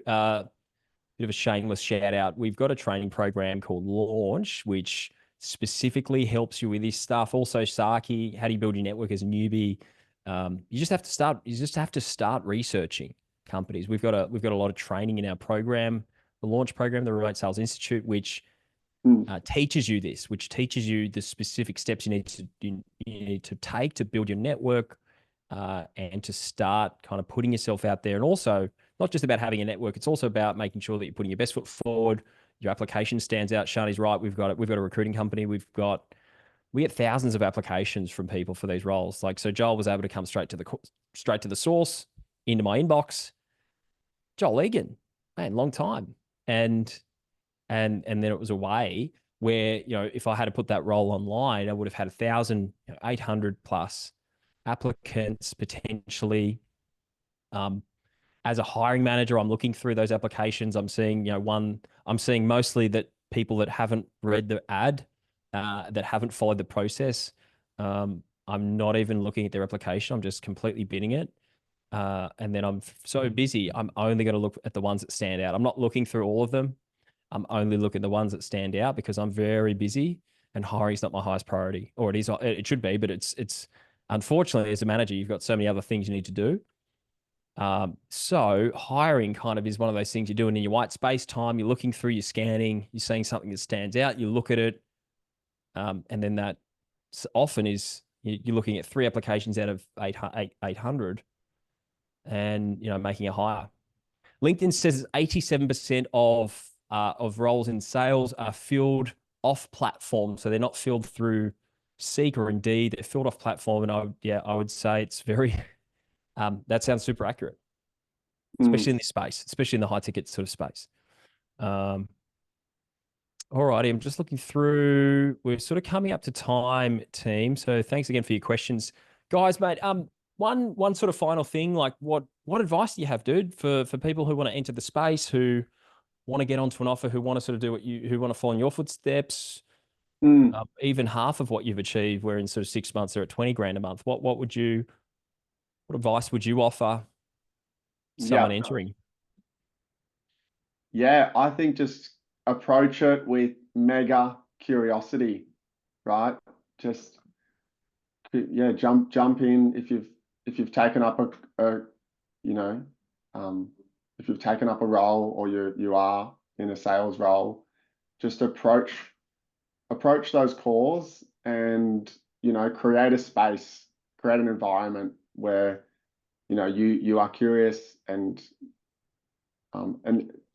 bit of a shameless shout out. We've got a training program called Launch, which specifically helps you with this stuff. Also, Saki, how do you build your network as a newbie? You just have to start. You just have to start researching companies. We've got a lot of training in our program, the Launch program, the Remote Sales Institute, which teaches you this, which teaches you the specific steps you need to take to build your network, and to start kind of putting yourself out there. And also, not just about having a network, it's also about making sure that you're putting your best foot forward. Your application stands out. Shani's right. We've got a recruiting company. We get thousands of applications from people for these roles. Like, so Joel was able to come straight to the source into my inbox. Joel Egan, man, long time. And then it was a way where, if I had to put that role online, I would have had 1,800 plus applicants potentially. As a hiring manager, I'm looking through those applications. I'm seeing, I'm seeing mostly that people that haven't read the ad, that haven't followed the process. I'm not even looking at their application. I'm just completely binning it. And then I'm so busy, I'm only going to look at the ones that stand out. I'm not looking through all of them. I'm only looking at the ones that stand out because I'm very busy and hiring is not my highest priority, or it is. It should be, but it's unfortunately, as a manager, you've got so many other things you need to do. So hiring kind of is one of those things you're doing in your white space time. You're looking through, you're scanning, you're seeing something that stands out, you look at it. And then that often is you're looking at 3 applications out of 800 and, making a hire. LinkedIn says 87% of roles in sales are filled off platform. So they're not filled through Seek or Indeed, they're filled off platform. And I would say it's very, that sounds super accurate, especially in this space, especially in the high ticket sort of space. All righty, I'm just looking through. We're sort of coming up to time, team. So thanks again for your questions, guys, mate. One sort of final thing, like what advice do you have, dude, for people who want to enter the space, who want to get onto an offer, who want to sort of do who want to follow in your footsteps, even half of what you've achieved, where in sort of 6 months they're at 20 grand a month. What advice would you offer someone Yeah. entering? Yeah, I think just approach it with mega curiosity, right? Just jump in if you've taken up a you know if you've taken up a role or you are in a sales role, just approach those calls and create a space, create an environment where you know, you are curious, and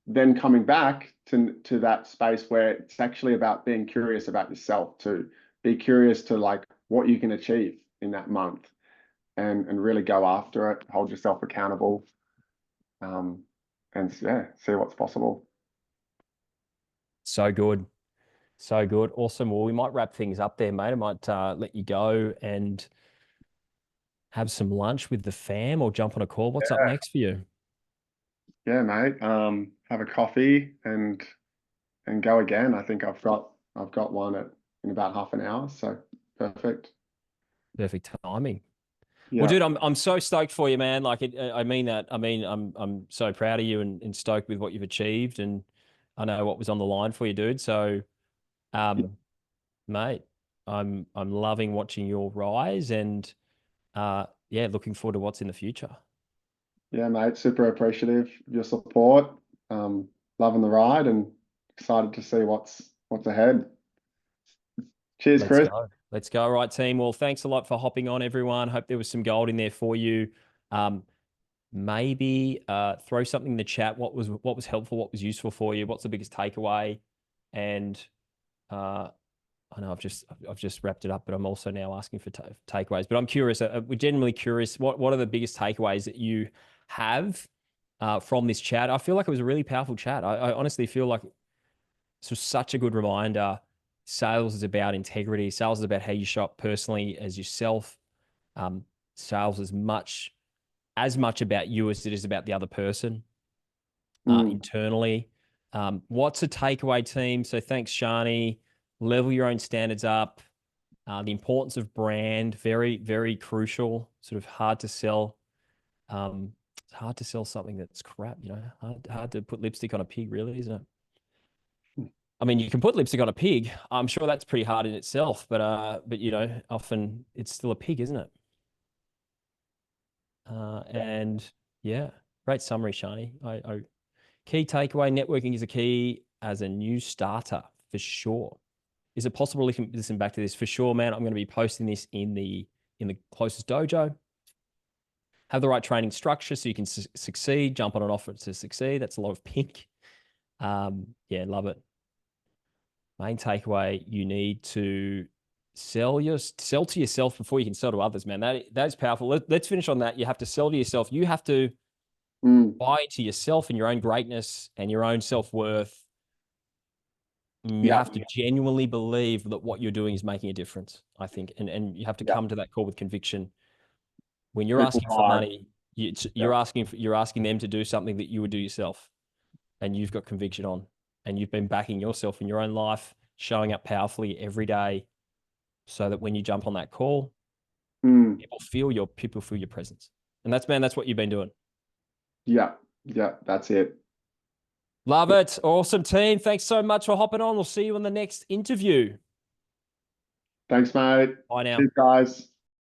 then coming back to that space where it's actually about being curious about yourself, to be curious to like what you can achieve in that month, and really go after it, hold yourself accountable, and yeah, see what's possible. So good. So good. Awesome. Well, we might wrap things up there, mate. I might let you go and have some lunch with the fam or jump on a call. What's up next for you? Yeah, mate. Have a coffee and go again. I think I've got one in about half an hour, so perfect. Perfect timing. Yeah. Well, dude, I'm so stoked for you, man. Like I mean that. I mean, I'm so proud of you and stoked with what you've achieved, and I know what was on the line for you, dude. So, mate, I'm loving watching your rise, and yeah, looking forward to what's in the future. Yeah, mate. Super appreciative of your support. Loving the ride and excited to see what's ahead. Cheers, Let's Chris. go. Let's go. All right, team. Well, thanks a lot for hopping on, everyone. Hope there was some gold in there for you. Maybe throw something in the chat. What was helpful? What was useful for you? What's the biggest takeaway? And I know I've just wrapped it up, but I'm also now asking for takeaways. But I'm curious. We're genuinely curious. What are the biggest takeaways that you have from this chat? I feel like it was a really powerful chat. I honestly feel like this was such a good reminder. Sales is about integrity. Sales is about how you show up personally as yourself. Sales is as much about you as it is about the other person internally. What's a takeaway, team? So thanks, Shani. Level your own standards up. The importance of brand, very, very crucial. Sort of hard to sell. It's hard to sell something that's crap, you know. Hard to put lipstick on a pig, really, isn't it? I mean, you can put lipstick on a pig. I'm sure that's pretty hard in itself, but you know, often it's still a pig, isn't it? And yeah, great summary, Shani. Key takeaway: networking is a key as a new starter for sure. Is it possible to listen back to this? For sure, man. I'm going to be posting this in the closest dojo. Have the right training structure so you can succeed. Jump on an offer to succeed. That's a lot of pink. Yeah, love it. Main takeaway: you need to sell to yourself before you can sell to others, man. That is powerful. Let's finish on that. You have to sell to yourself. You have to buy into yourself and your own greatness and your own self-worth. You have to genuinely believe that what you're doing is making a difference, I think. And you have to come to that call with conviction. When you're asking for money, you're asking them to do something that you would do yourself, and you've got conviction on, and you've been backing yourself in your own life, showing up powerfully every day, so that when you jump on that call, people feel your presence. And that's what you've been doing. Yeah, that's it. Love it. Awesome, team. Thanks so much for hopping on. We'll see you in the next interview. Thanks, mate. Bye now. Cheers, guys.